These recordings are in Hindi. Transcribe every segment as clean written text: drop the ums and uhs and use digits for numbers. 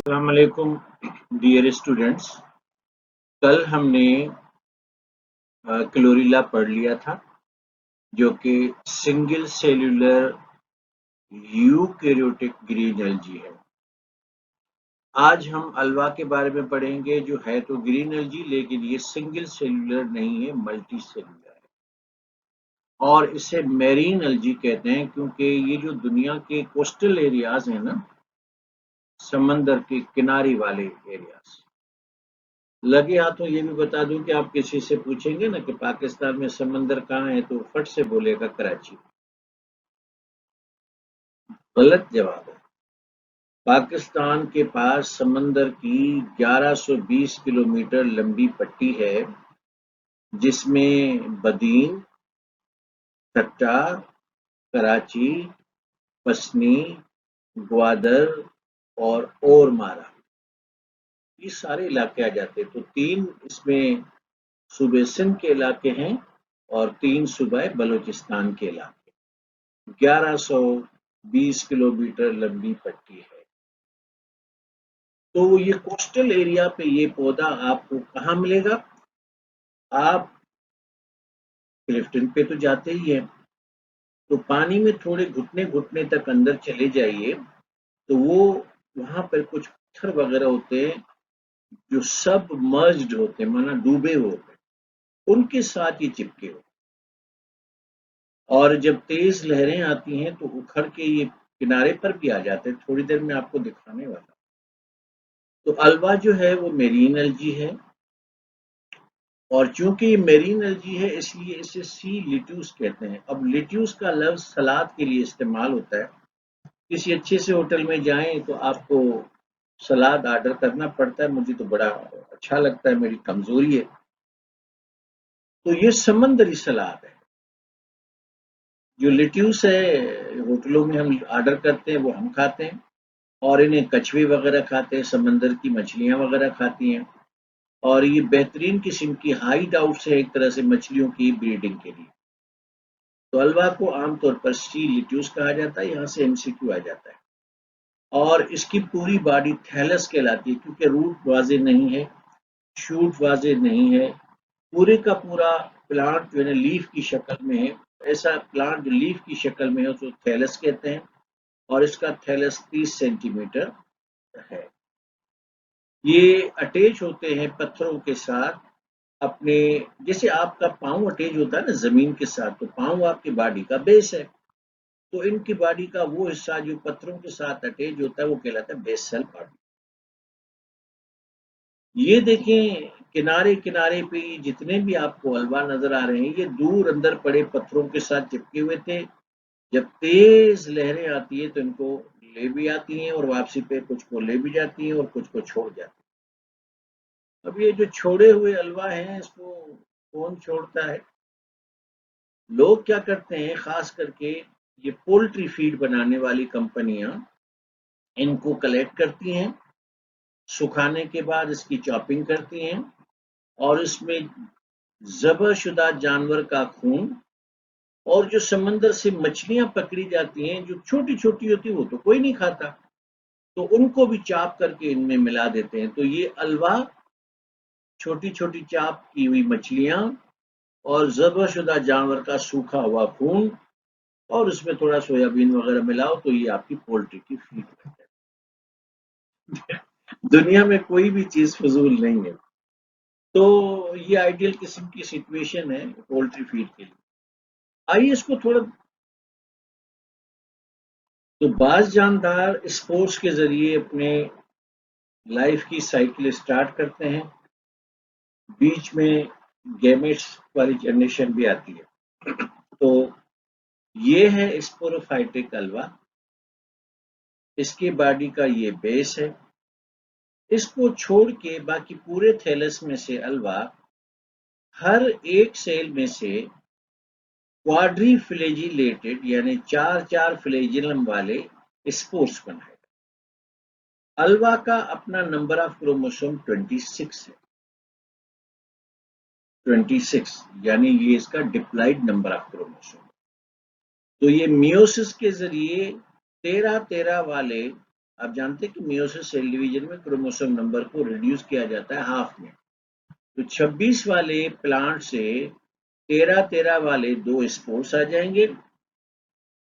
अस्सलाम वालेकुम डियर स्टूडेंट्स। कल हमने क्लोरीला पढ़ लिया था जो कि single cellular eukaryotic green algae है। आज हम अल्वा के बारे में पढ़ेंगे जो है तो ग्रीन एल्गी, लेकिन ये सिंगल सेल्यूलर नहीं है, मल्टी सेल्यूलर है। और इसे मेरीन एल्गी कहते हैं क्योंकि ये जो दुनिया के कोस्टल एरियाज हैं ना, समंदर के किनारे वाले एरियाज। लगे हाथों ये भी बता दूं कि आप किसी से पूछेंगे ना कि पाकिस्तान में समंदर कहाँ है तो फट से बोलेगा कराची। गलत जवाब है। पाकिस्तान के पास समंदर की 1120 किलोमीटर लंबी पट्टी है जिसमें बदीन, ठट्टा, कराची, पसनी, ग्वादर और ओरमारा, ये सारे इलाके आ जाते हैं। तो 3 इसमें सूबे सिंध के इलाके हैं और 3 सूबे बलूचिस्तान के इलाके। 1120 किलोमीटर लंबी पट्टी है। तो ये कोस्टल एरिया पे ये पौधा आपको कहाँ मिलेगा? आप क्लिफ्टन पे तो जाते ही हैं, तो पानी में थोड़े घुटने घुटने तक अंदर चले जाइए तो वो वहां पर कुछ पत्थर वगैरह होते हैं जो सब मर्ज्ड होते हैं, माना डूबे हुए होते हैं, उनके साथ ये चिपके हो। और जब तेज लहरें आती हैं तो उखड़ के ये किनारे पर भी आ जाते हैं। थोड़ी देर में आपको दिखाने वाला। तो अल्वा जो है वो मेरीन एल्गी है और चूंकि ये मेरीन एल्गी है इसलिए इसे सी लिट्यूस कहते हैं। अब लिट्यूस का लफ्ज सलाद के लिए इस्तेमाल होता है। किसी अच्छे से होटल में जाएं तो आपको सलाद ऑर्डर करना पड़ता है, मुझे तो बड़ा अच्छा लगता है, मेरी कमजोरी है। तो ये समंदरी सलाद है। जो लिट्यूस है होटलों में हम ऑर्डर करते हैं वो हम खाते हैं और इन्हें कछुए वगैरह खाते हैं, समंदर की मछलियां वगैरह खाती हैं। और ये बेहतरीन किस्म की हाइड आउट्स है एक तरह से मछलियों की ब्रीडिंग के लिए। तो अल्वा को आमतौर पर सी लिट्यूस कहा जाता है, यहाँ से एमसीक्यू आ जाता है। और इसकी पूरी बॉडी थैलस कहलाती है क्योंकि रूट वाजे नहीं है, शूट वाजे नहीं है, पूरे का पूरा प्लांट जो है लीफ की शक्ल में है। ऐसा प्लांट जो लीफ की शक्ल में है उसको थैलस कहते हैं और इसका थैलस 30 सेंटीमीटर है। ये अटैच होते हैं पत्थरों के साथ अपने, जैसे आपका पाँव अटैच होता है ना जमीन के साथ, तो पाँव आपकी बॉडी का बेस है। तो इनकी बॉडी का वो हिस्सा जो पत्थरों के साथ अटैच होता है वो कहलाता है बेसल बॉडी। ये देखें किनारे किनारे पे जितने भी आपको अल्वा नजर आ रहे हैं ये दूर अंदर पड़े पत्थरों के साथ चिपके हुए थे। जब तेज लहरें आती है तो इनको ले भी आती हैं और वापसी पे कुछ को ले भी जाती हैं और कुछ को छोड़ जाती हैं। अब ये जो छोड़े हुए अल्वा हैं इसको कौन छोड़ता है? लोग क्या करते हैं, खास करके ये पोल्ट्री फीड बनाने वाली कंपनियां इनको कलेक्ट करती हैं, सुखाने के बाद इसकी चॉपिंग करती हैं और इसमें ज़बहशुदा जानवर का खून और जो समंदर से मछलियां पकड़ी जाती हैं जो छोटी छोटी होती है वो तो कोई नहीं खाता, तो उनको भी चाप करके इनमें मिला देते हैं। तो ये अल्वा छोटी छोटी चाप की हुई मछलियां और ज़बहशुदा जानवर का सूखा हुआ खून और उसमें थोड़ा सोयाबीन वगैरह मिलाओ तो ये आपकी पोल्ट्री की फीड बन जाए। दुनिया में कोई भी चीज फजूल नहीं है। तो ये आइडियल किस्म की सिचुएशन है पोल्ट्री फीड के लिए। आइए इसको थोड़ा, तो बाज जानदार स्पोर्ट्स के जरिए अपने लाइफ की साइकिल स्टार्ट करते हैं, बीच में गैमेट्स वाली जनरेशन भी आती है। तो ये है स्पोरोफाइटिक अल्वा, इसके बॉडी का ये बेस है। इसको छोड़ के बाकी पूरे थैलस में से अल्वा हर एक सेल में से क्वाड्रीफ्लैजिलेटेड यानी 4 फ्लैजिलम वाले स्पोर्स बनाएगा। अल्वा का अपना नंबर ऑफ क्रोमोसोम 26 है। 26 यानी ये इसका डिप्लॉइड नंबर ऑफ क्रोमोसोम। तो ये मियोसिस के जरिए 13 वाले आप जानते हैं कि मियोसिस सेल डिवीजन में क्रोमोसोम नंबर को रिड्यूस किया जाता है हाफ में। तो 26 वाले प्लांट से 13-13 वाले 2 स्पोर्स आ जाएंगे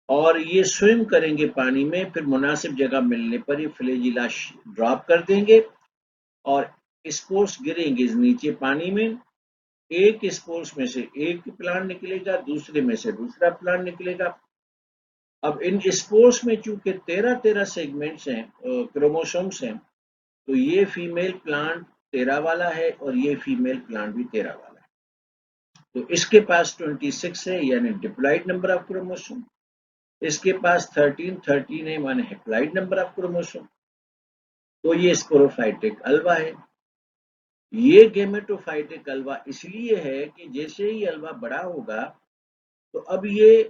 और ये स्विम करेंगे पानी में, फिर मुनासिब जगह मिलने पर ये फ्लैजिला ड्रॉप कर देंगे और स्पोर्स गिरेंगे नीचे पानी में। एक स्पोर्स में से एक प्लांट निकलेगा, दूसरे में से दूसरा प्लांट निकलेगा। अब इन स्पोर्स में चूंकि 13-13 सेगमेंट्स हैं, क्रोमोसोम्स हैं, तो ये फीमेल प्लांट 13 वाला है और ये फीमेल प्लांट भी 13 वाला है। तो इसके पास 26 है यानी डिप्लॉइड नंबर ऑफ क्रोमोसोम, इसके पास 13 है माने हैप्लॉइड नंबर ऑफ क्रोमोसोम। तो ये स्पोरोफाइटिक अल्वा है। ये गेमेटोफाइटिक अल्वा इसलिए है कि जैसे ही अल्वा बड़ा होगा तो अब ये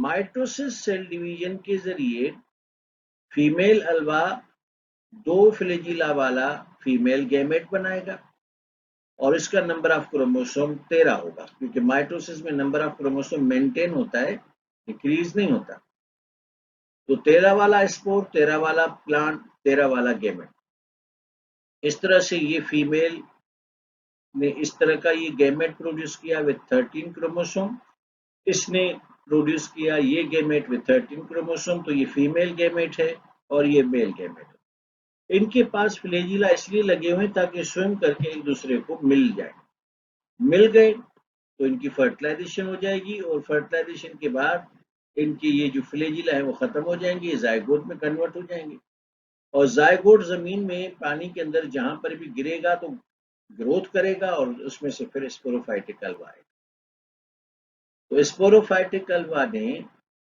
माइटोसिस सेल डिवीजन के जरिए फीमेल अल्वा 2 फ्लैजिला वाला फीमेल गैमेट बनाएगा और इसका नंबर ऑफ क्रोमोसोम 13 होगा, क्योंकि माइटोसिस में नंबर ऑफ क्रोमोसोम मेंटेन होता है, डिक्रीज नहीं होता। तो 13 वाला स्पोर, 13 वाला प्लांट, 13 वाला गैमेट। इस तरह से ये फीमेल ने इस तरह का ये गैमेट प्रोड्यूस किया विद 13 क्रोमोसोम, इसने प्रोड्यूस किया ये गैमेट विद 13 क्रोमोसोम, तो ये फीमेल गैमेट है और ये मेल गैमेट है। इनके पास फ्लैजिला इसलिए लगे हुए ताकि स्विम करके एक दूसरे को मिल जाए। मिल गए तो इनकी फर्टिलाइजेशन हो जाएगी और फर्टिलाइजेशन के बाद इनकी ये जो फ्लैजिला है वो खत्म हो जाएंगे, जायगोट में कन्वर्ट हो जाएंगे और जायगोट जमीन में पानी के अंदर जहां पर भी गिरेगा तो ग्रोथ करेगा और उसमें से फिर स्पोरोफाइटिक अल्वा आएगा। तो स्पोरोफाइटिक अल्वा ने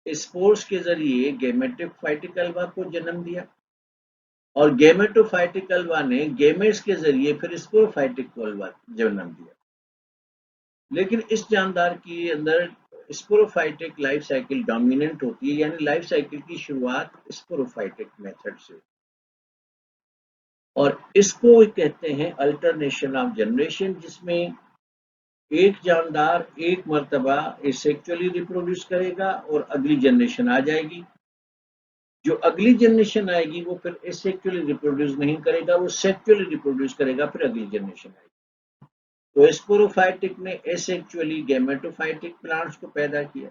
स्पोर्स के जरिए गैमेटोफाइटिक अल्वा को जन्म दिया और गैमेटोफाइटिक अल्वा ने गैमेट्स के जरिए फिर स्पोरोफाइटिक अल्वा जन्म दिया। लेकिन इस जानदार के अंदर स्पोरोफाइटिक लाइफ साइकिल डोमिनेंट होती है, यानी लाइफ साइकिल की शुरुआत स्पोरोफाइटिक मेथड से, और इसको कहते हैं अल्टरनेशन ऑफ जनरेशन, जिसमें एक जानदार एक मर्तबा सेक्सुअली रिप्रोड्यूस करेगा और अगली जनरेशन आ जाएगी। जो अगली जनरेशन आएगी वो फिर एसेक्सुअली रिप्रोड्यूस नहीं करेगा, वो सेक्सुअली रिप्रोड्यूस करेगा, फिर अगली जनरेशन आएगी। तो स्पोरोफाइटिक ने एसेक्सुअली गैमेटोफाइटिक प्लांट्स को पैदा किया,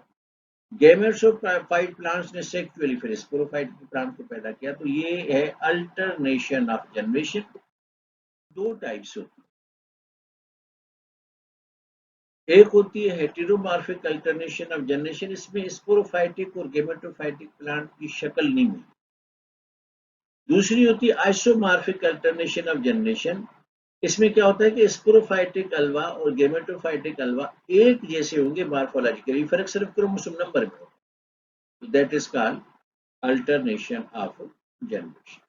गैमेटोफाइट प्लांट्स ने सेक्सुअली फिर स्पोरोफाइटिक प्लांट को पैदा किया। तो ये है अल्टरनेशन ऑफ जनरेशन। 2 टाइप्स होती है, एक होती है हेटेरोमॉर्फिक अल्टरनेशन ऑफ जनरेशन, इसमें स्पोरोफाइटिक और गैमेटोफाइटिक प्लांट की शक्ल नहीं मिलती। दूसरी होती है आइसोमॉर्फिक अल्टरनेशन ऑफ जनरेशन, इसमें क्या होता है कि स्पोरोफाइटिक अल्वा और गैमेटोफाइटिक अल्वा एक जैसे होंगे मॉर्फोलॉजिकली, फर्क सिर्फ क्रोमोसोम नंबर में होगा। तो that is called alternation of generation.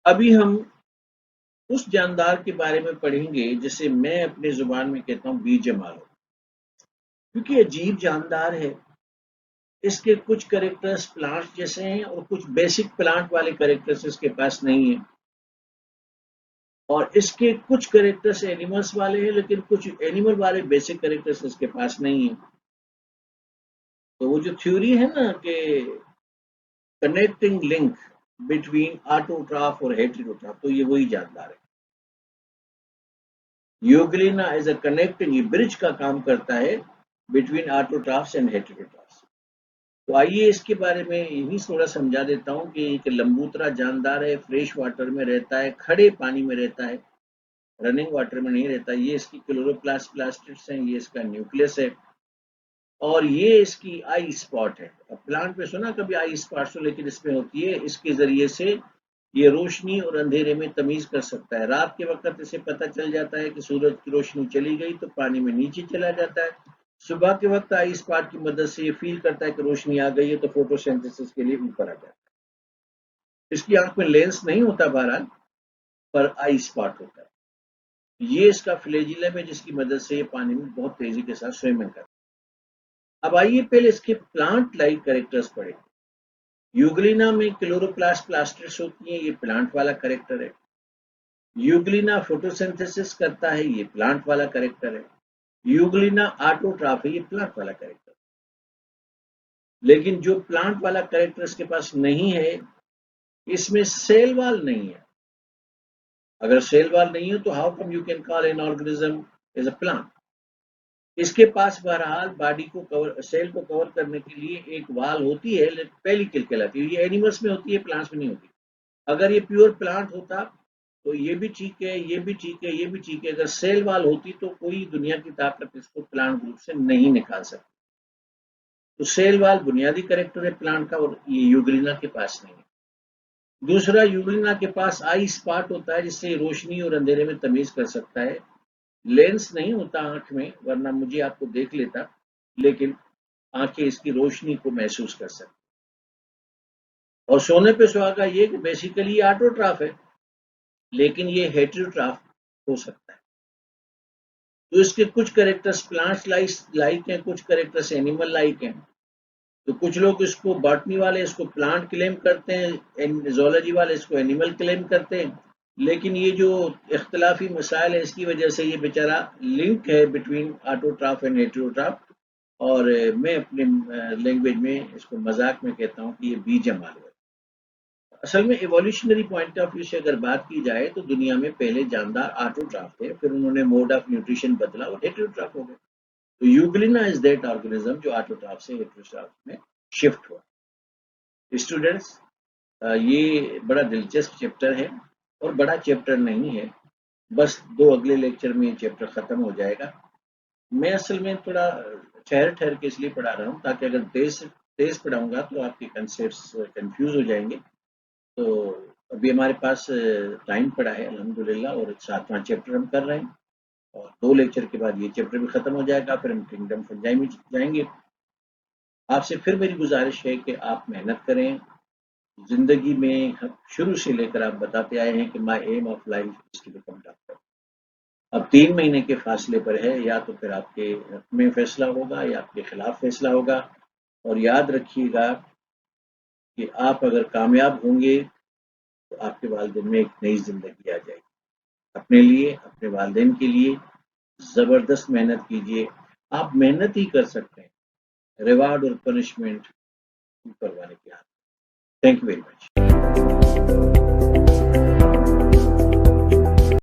अभी हम उस जानदार के बारे में पढ़ेंगे जिसे मैं अपनी जुबान में कहता हूँ बीजमालो, क्योंकि अजीब जानदार है। इसके कुछ कैरेक्टर्स प्लांट जैसे हैं और कुछ बेसिक प्लांट वाले कैरेक्टर्स इसके पास नहीं है, और इसके कुछ कैरेक्टर्स एनिमल्स वाले हैं लेकिन कुछ एनिमल वाले बेसिक कैरेक्टर्स इसके पास नहीं है। तो वो जो थ्योरी है ना कि कनेक्टिंग लिंक बिटवीन ऑटोट्रॉफ और हेटेरोट्रॉफ, तो ये वही जानदार है। यूग्लिना एज अ कनेक्टिंग, ये ब्रिज का काम करता है बिटवीन ऑटोट्रॉफ्स एंड हेटेरोट्रॉफ्स। तो आइए इसके बारे में यही थोड़ा समझा देता हूँ कि एक लंबूतरा जानदार है, फ्रेश वाटर में रहता है, खड़े पानी में रहता है, रनिंग वाटर में नहीं रहता। ये इसकी क्लोरोप्लास्ट प्लास्टिड्स हैं, ये इसका न्यूक्लियस है और ये इसकी आई स्पॉट है। अब प्लांट में सुना कभी आई स्पॉट, तो लेकिन इसमें होती है, इसके जरिए से ये रोशनी और अंधेरे में तमीज कर सकता है। रात के वक्त इसे पता चल जाता है कि सूरज की रोशनी चली गई तो पानी में नीचे चला जाता है। सुबह के वक्त आई स्पॉट की मदद से ये फील करता है कि रोशनी आ गई है तो फोटोसिंथेसिस के लिए ऊपर आ जाता है। इसकी आंख में लेंस नहीं होता बहरहाल, पर आई स्पॉट होता है। ये इसका फ्लैजिलम है जिसकी मदद से ये पानी में बहुत तेजी के साथ स्विमिंग करता है। अब आइए पहले इसके प्लांट लाइक कैरेक्टर्स पढ़े। यूग्लिना में क्लोरोप्लास्ट प्लास्टिड्स होती हैं, ये प्लांट वाला कैरेक्टर है। यूग्लिना फोटोसिंथेसिस करता है, ये प्लांट वाला कैरेक्टर है। यूग्लिना ऑटोट्रॉफ है, ये प्लांट वाला कैरेक्टर। लेकिन जो प्लांट वाला कैरेक्टर इसके पास नहीं है, इसमें सेल वॉल नहीं है। अगर सेल वॉल नहीं हो तो how come you can call an organism as a plant? इसके पास बहरहाल बॉडी को कवर, सेल को कवर करने के लिए एक वाल होती है, पेलिकल कहलाती है। ये एनिमल्स में होती है, प्लांट्स में नहीं होती। अगर ये प्योर प्लांट होता तो ये भी ठीक है, ये भी ठीक है, ये भी ठीक है। अगर सेल वाल होती तो कोई दुनिया की ताकत इसको प्लांट ग्रुप से नहीं निकाल सकती। तो सेल वाल बुनियादी कैरेक्टर है प्लांट का, और ये यूग्लिना के पास नहीं है। दूसरा, यूग्लिना के पास आई स्पॉट होता है जिससे रोशनी और अंधेरे में तमीज कर सकता है। लेंस नहीं होता आंख में, वरना मुझे आपको देख लेता, लेकिन आंखें इसकी रोशनी को महसूस कर सकती। और सोने पे सुहागा ये कि बेसिकली ऑटोट्रॉफ है, लेकिन ये हेटेरोट्रॉफ हो सकता है। तो इसके कुछ कैरेक्टर्स प्लांट्स लाइक हैं, कुछ कैरेक्टर्स एनिमल लाइक हैं। तो कुछ लोग इसको बॉटनी वाले इसको प्लांट क्लेम करते हैं, ज़ूलॉजी वाले इसको एनिमल क्लेम करते हैं। लेकिन ये जो इख्तलाफी मसाइल है, इसकी वजह से ये बेचारा लिंक है बिटवीन ऑटोट्रॉफ एंड हेटेरोट्रॉफ। और मैं अपने लैंग्वेज में इसको मजाक में कहता हूँ कि ये बीजमाल है। असल में इवोल्यूशनरी पॉइंट ऑफ व्यू से अगर बात की जाए तो दुनिया में पहले जानदार ऑटोट्रॉफ थे, फिर उन्होंने मोड ऑफ न्यूट्रिशन बदला और हेटेरोट्रॉफ हो गए। तो यूग्लिना इज दैट ऑर्गेनिज्म जो ऑटोट्रॉफ से हेटेरोट्रॉफ में शिफ्ट हुआ। स्टूडेंट्स, ये बड़ा दिलचस्प चैप्टर है, और बड़ा चैप्टर नहीं है। बस 2 अगले लेक्चर में ये चैप्टर खत्म हो जाएगा। मैं असल में थोड़ा ठहर ठहर के इसलिए पढ़ा रहा हूँ ताकि अगर तेज तेज पढ़ाऊंगा तो आपके कंसेप्ट्स कंफ्यूज हो जाएंगे। तो अभी हमारे पास टाइम पड़ा है अल्हम्दुलिल्लाह, और 7वां चैप्टर हम कर रहे हैं, और 2 लेक्चर के बाद ये चैप्टर भी खत्म हो जाएगा, फिर हम किंगडम फंजाई में जाएंगे। आपसे फिर मेरी गुजारिश है कि आप मेहनत करें। जिंदगी में शुरू से लेकर आप बताते आए हैं कि my aim of life is to become doctor. अब 3 महीने के फासले पर है, या तो फिर आपके हक में फैसला होगा या आपके खिलाफ फैसला होगा। और याद रखिएगा कि आप अगर कामयाब होंगे तो आपके वालिदैन में एक नई जिंदगी आ जाएगी। अपने लिए, अपने वालिदैन के लिए जबरदस्त मेहनत कीजिए। आप मेहनत ही कर सकते हैं, रिवार्ड और पनिशमेंट ऊपर वाले के हाथ। Thank you very much.